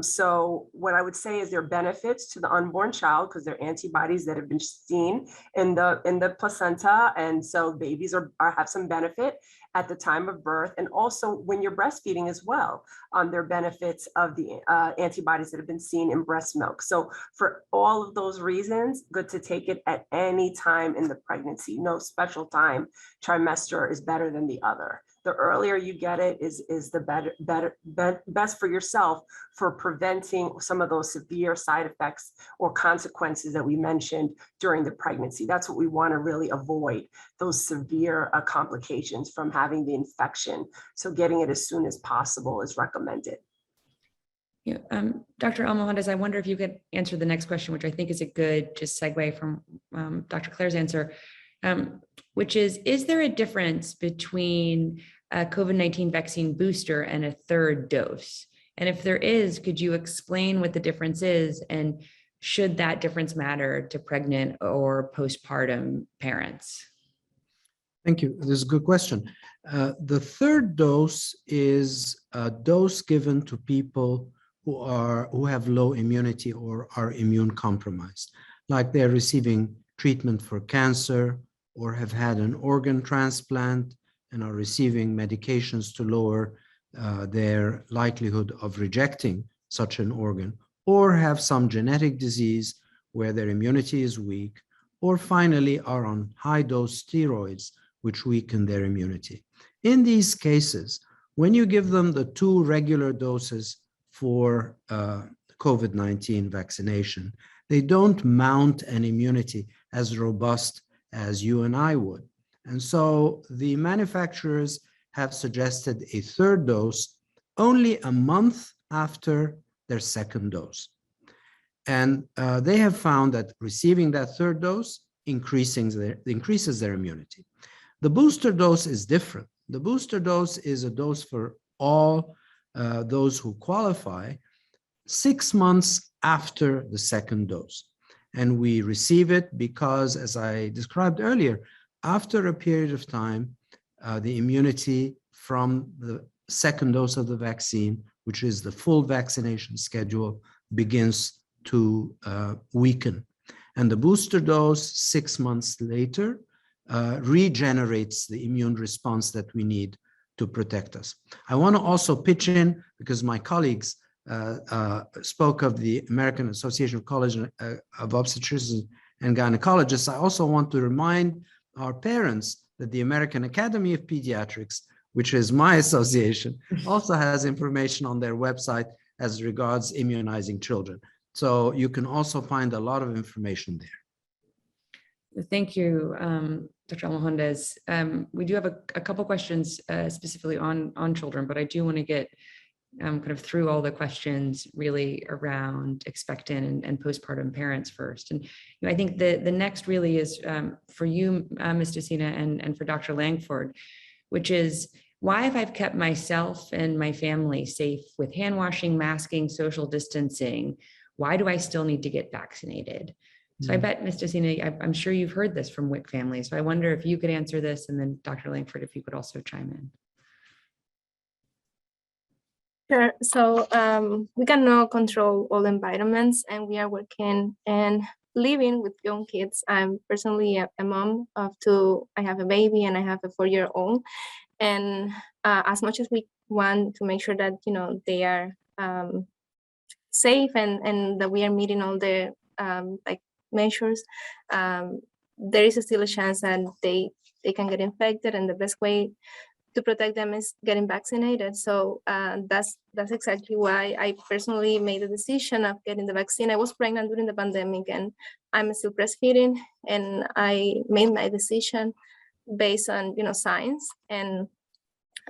So what I would say is there are benefits to the unborn child because they're antibodies that have been seen in the placenta, and so babies have some benefit at the time of birth, and also when you're breastfeeding as well. There are benefits of the antibodies that have been seen in breast milk. So for all of those reasons, good to take it at any time in the pregnancy. No special time. Trimester is better than the other. The earlier you get it is the best for yourself for preventing some of those severe side effects or consequences that we mentioned during the pregnancy. That's what we want to really avoid, those severe complications from having the infection. So getting it as soon as possible is recommended. Yeah, Dr. Almohandes, I wonder if you could answer the next question, which I think is a good just segue from Dr. Claire's answer. which is there a difference between a COVID-19 vaccine booster and a third dose? And if there is, could you explain what the difference is? And should that difference matter to pregnant or postpartum parents? Thank you. This is a good question. The third dose is a dose given to people who have low immunity or are immune compromised, like they're receiving treatment for cancer or have had an organ transplant and are receiving medications to lower their likelihood of rejecting such an organ, or have some genetic disease where their immunity is weak, or finally are on high-dose steroids, which weaken their immunity. In these cases, when you give them the 2 regular doses for COVID-19 vaccination, they don't mount an immunity as robust as you and I would. And so the manufacturers have suggested a third dose only a month after their second dose. And they have found that receiving that third dose increases their immunity. The booster dose is different. The booster dose is a dose for all those who qualify 6 months after the second dose. And we receive it because, as I described earlier, after a period of time, the immunity from the second dose of the vaccine, which is the full vaccination schedule, begins to weaken. And the booster dose 6 months later regenerates the immune response that we need to protect us. I want to also pitch in, because my colleagues spoke of the American Association of College of Obstetricians and Gynecologists. I also want to remind our parents that the American Academy of Pediatrics, which is my association, also has information on their website as regards immunizing children. So you can also find a lot of information there. Thank you, Dr. Almohandes. We do have a couple questions specifically on children, but I do want to get kind of through all the questions really around expectant and postpartum parents first. And I think the next really is for you, Ms. Decina, and for Dr. Langford, which is, why have I kept myself and my family safe with hand washing, masking, social distancing? Why do I still need to get vaccinated? So I bet, Ms. Decina, I'm sure you've heard this from WIC families. So I wonder if you could answer this, and then Dr. Langford, if you could also chime in. Sure. So we cannot control all environments, and we are working and living with young kids. I'm personally a mom of 2. I have a baby and I have a 4-year-old. And as much as we want to make sure that, they are safe and that we are meeting all the measures, there is still a chance that they can get infected, and the best way to protect them is getting vaccinated. So that's exactly why I personally made the decision of getting the vaccine. I was pregnant during the pandemic, and I'm still breastfeeding, and I made my decision based on science, and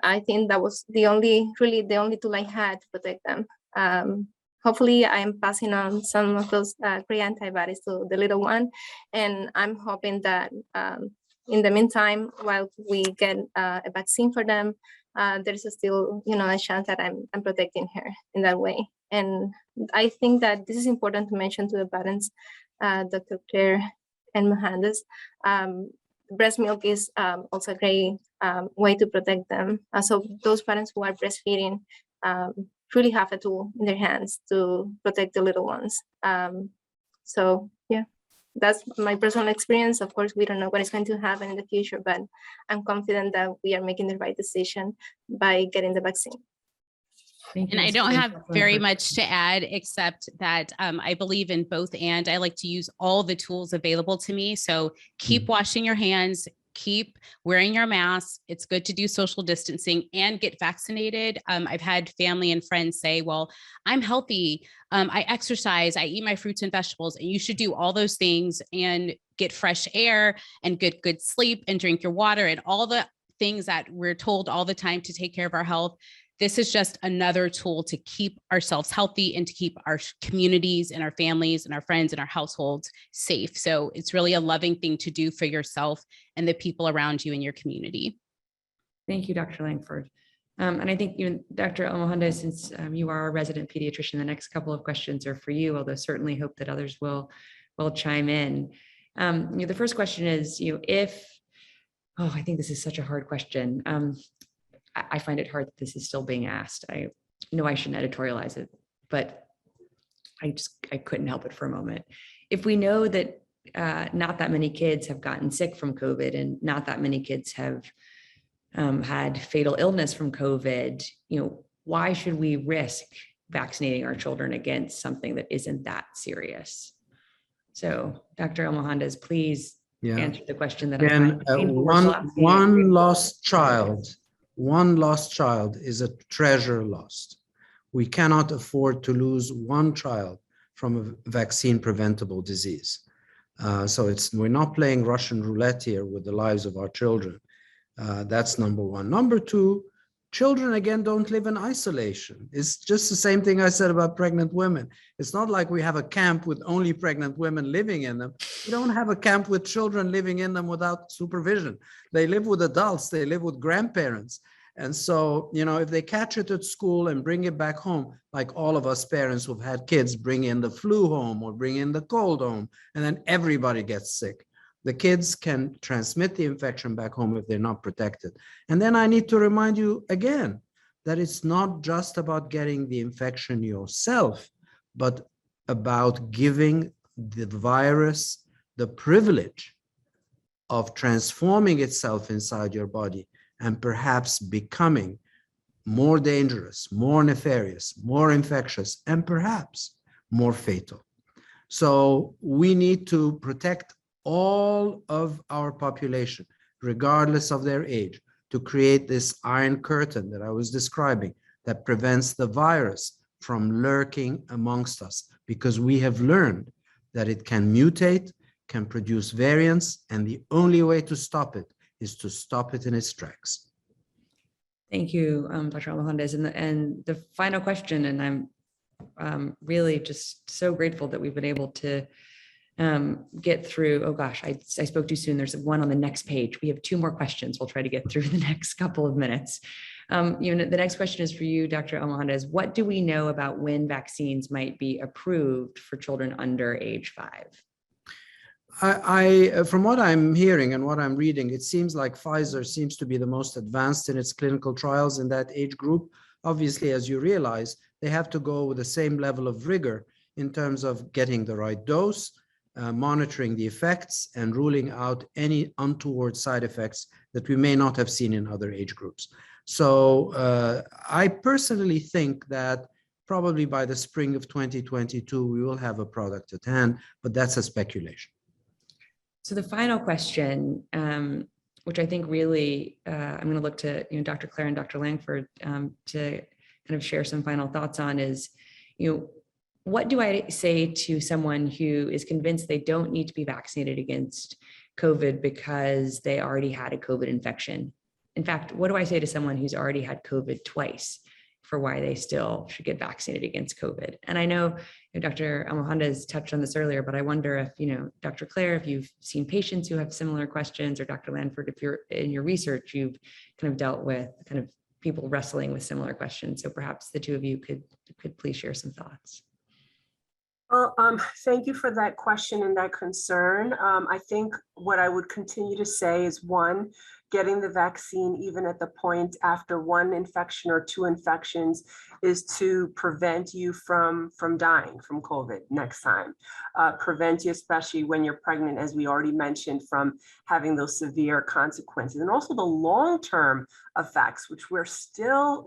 I think that was the only tool I had to protect them. Hopefully I am passing on some of those great antibodies to the little one, and I'm hoping that in the meantime, while we get a vaccine for them, there's still a chance that I'm protecting her in that way. And I think that this is important to mention to the parents, Dr. Claire and Mohandes. Breast milk is also a great way to protect them. So those parents who are breastfeeding really have a tool in their hands to protect the little ones. So yeah, that's my personal experience. Of course, we don't know what is going to happen in the future, but I'm confident that we are making the right decision by getting the vaccine. And I don't have very much to add, except that I believe in both, and I like to use all the tools available to me. So keep washing your hands, keep wearing your mask. It's good to do social distancing and get vaccinated. I've had family and friends say, well, I'm healthy. I exercise, I eat my fruits and vegetables, and you should do all those things and get fresh air and get good sleep and drink your water and all the things that we're told all the time to take care of our health. this is just another tool to keep ourselves healthy and to keep our communities and our families and our friends and our households safe. So it's really a loving thing to do for yourself and the people around you in your community. Thank you, Dr. Langford. And I think, Dr. Almohanda, since you are a resident pediatrician, the next couple of questions are for you, although certainly hope that others will chime in. The first question is, I think this is such a hard question. I find it hard that this is still being asked. I know I shouldn't editorialize it, but I couldn't help it for a moment. If we know that not that many kids have gotten sick from COVID and not that many kids have had fatal illness from COVID, why should we risk vaccinating our children against something that isn't that serious? So, Dr. Almohandes, please answer the question that Again, one lost child is a treasure lost. We cannot afford to lose one child from a vaccine preventable disease. So we're not playing Russian roulette here with the lives of our children. That's number one. Number two, children, again, don't live in isolation. It's just the same thing I said about pregnant women. It's not like we have a camp with only pregnant women living in them. We don't have a camp with children living in them without supervision. They live with adults, they live with grandparents. And so, if they catch it at school and bring it back home, like all of us parents who've had kids bring in the flu home or bring in the cold home, and then everybody gets sick. The kids can transmit the infection back home if they're not protected. And then I need to remind you again that it's not just about getting the infection yourself, but about giving the virus the privilege of transforming itself inside your body and perhaps becoming more dangerous, more nefarious, more infectious, and perhaps more fatal. So we need to protect all of our population, regardless of their age, to create this iron curtain that I was describing that prevents the virus from lurking amongst us, because we have learned that it can mutate, can produce variants, and the only way to stop it is to stop it in its tracks. Thank you, Dr. Almohandes. And the final question, and I'm really just so grateful that we've been able to get through. Oh gosh, I spoke too soon. There's one on the next page. We have 2 more questions. We'll try to get through the next couple of minutes. The next question is for you, Dr. Almohandes. What do we know about when vaccines might be approved for children under age 5? From what I'm hearing and what I'm reading, it seems like Pfizer seems to be the most advanced in its clinical trials in that age group. Obviously, as you realize, they have to go with the same level of rigor in terms of getting the right dose, monitoring the effects, and ruling out any untoward side effects that we may not have seen in other age groups. So I personally think that probably by the spring of 2022, we will have a product at hand, but that's a speculation. So the final question, which I think really, I'm going to look to Dr. Claire and Dr. Langford to kind of share some final thoughts on is, what do I say to someone who is convinced they don't need to be vaccinated against COVID because they already had a COVID infection? In fact, what do I say to someone who's already had COVID twice for why they still should get vaccinated against COVID? And I know Dr. Almohandes touched on this earlier, but I wonder if, Dr. Claire, if you've seen patients who have similar questions, or Dr. Langford, if you're in your research, you've kind of dealt with kind of people wrestling with similar questions. So perhaps the 2 of you could please share some thoughts. Well, thank you for that question and that concern. I think what I would continue to say is, 1, getting the vaccine, even at the point after 1 infection or 2 infections, is to prevent you from dying from COVID next time. Prevent you, especially when you're pregnant, as we already mentioned, from having those severe consequences, and also the long-term effects, which we're still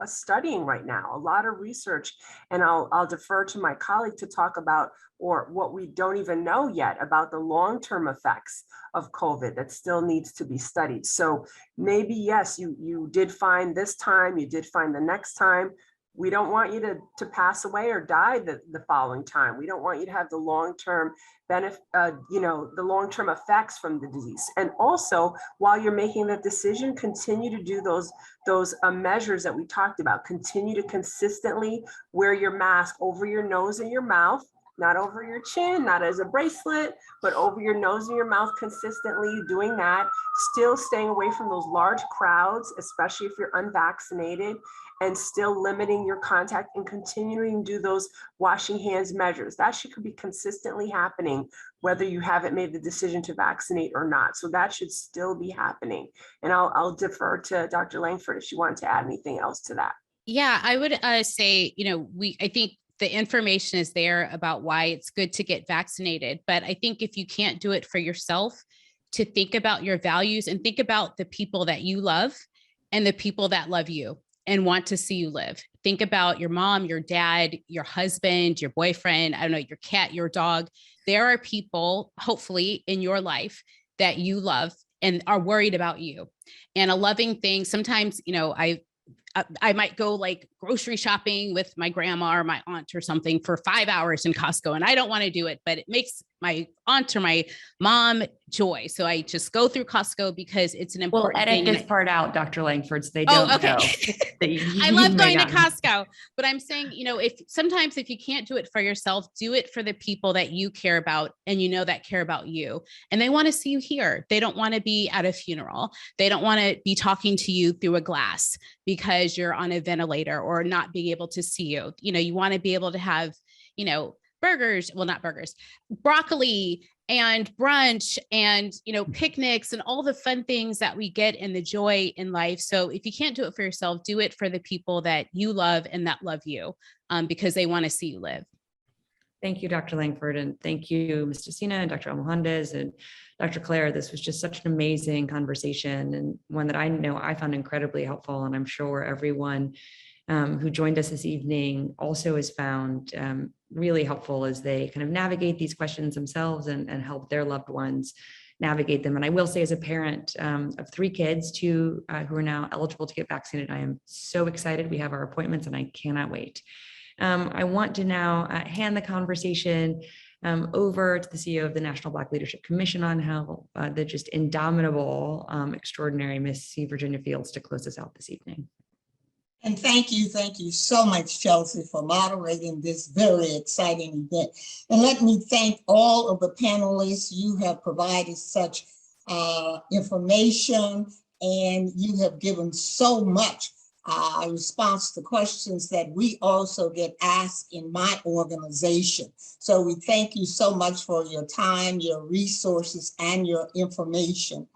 studying right now. A lot of research, and I'll defer to my colleague to talk about, or what we don't even know yet about the long-term effects of COVID that still needs to be studied. So maybe, yes, you did find this time, you did find the next time, We don't want you to pass away or die the following time. We don't want you to have the long-term benefit, the long-term effects from the disease. And also, while you're making that decision, continue to do those measures that we talked about. Continue to consistently wear your mask over your nose and your mouth, not over your chin, not as a bracelet, but over your nose and your mouth consistently, doing that, still staying away from those large crowds, especially if you're unvaccinated, and still limiting your contact and continuing to do those washing hands measures. That should be consistently happening, whether you haven't made the decision to vaccinate or not. So that should still be happening. And I'll defer to Dr. Langford if she wanted to add anything else to that. Yeah, I would say, I think the information is there about why it's good to get vaccinated. But I think if you can't do it for yourself, to think about your values and think about the people that you love and the people that love you and want to see you live. Think about your mom, your dad, your husband, your boyfriend, I don't know, your cat, your dog. There are people, hopefully, in your life that you love and are worried about you. And a loving thing, sometimes, I might go like grocery shopping with my grandma or my aunt or something for 5 hours in Costco, and I don't want to do it, but it makes my aunt or my mom joy. So I just go through Costco because it's an important We'll edit thing. this part out, Dr. Langford, so they don't know. I love going to Costco, but I'm saying, if you can't do it for yourself, do it for the people that you care about and that care about you. And they want to see you here. They don't want to be at a funeral. They don't want to be talking to you through a glass because you're on a ventilator or not being able to see you. You want to be able to have, burgers, well, not burgers, broccoli and brunch and, picnics and all the fun things that we get and the joy in life. So if you can't do it for yourself, do it for the people that you love and that love you, because they want to see you live. Thank you, Dr. Langford, and thank you, Ms. Tessina and Dr. Almohandes and Dr. Claire. This was just such an amazing conversation and one that I know I found incredibly helpful, and I'm sure everyone who joined us this evening also has found really helpful as they kind of navigate these questions themselves and help their loved ones navigate them. And I will say, as a parent of 3 kids, 2 who are now eligible to get vaccinated, I am so excited. We have our appointments and I cannot wait. I want to now hand the conversation over to the CEO of the National Black Leadership Commission on Health, the just indomitable, extraordinary Miss C. Virginia Fields, to close us out this evening. And thank you so much, Chelsea, for moderating this very exciting event. And let me thank all of the panelists. You have provided such information, and you have given so much response to questions that we also get asked in my organization. So we thank you so much for your time, your resources, and your information.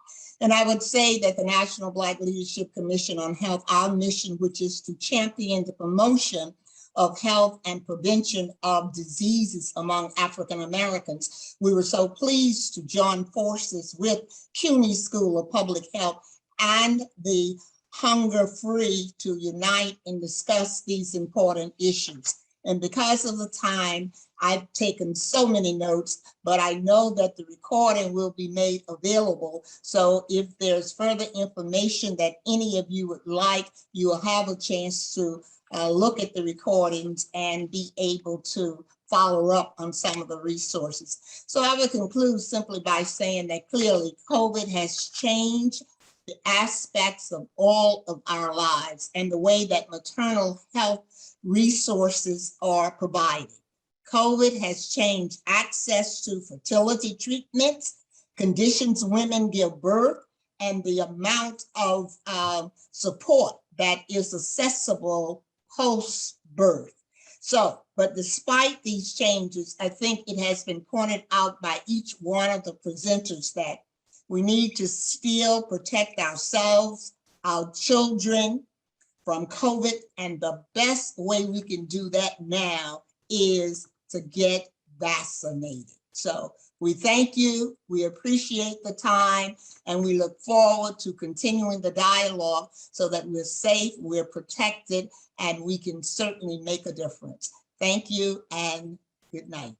And I would say that the National Black Leadership Commission on Health, our mission, which is to champion the promotion of health and prevention of diseases among African Americans. We were so pleased to join forces with CUNY School of Public Health and the Hunger Free to unite and discuss these important issues. And because of the time, I've taken so many notes, but I know that the recording will be made available. So if there's further information that any of you would like, you will have a chance to look at the recordings and be able to follow up on some of the resources. So I will conclude simply by saying that clearly COVID has changed the aspects of all of our lives and the way that maternal health resources are provided. COVID has changed access to fertility treatments, conditions women give birth, and the amount of support that is accessible post-birth. So, but despite these changes, I think it has been pointed out by each one of the presenters that we need to still protect ourselves, our children from COVID, and the best way we can do that now is to get vaccinated. So we thank you, we appreciate the time, and we look forward to continuing the dialogue so that we're safe, we're protected, and we can certainly make a difference. Thank you and good night.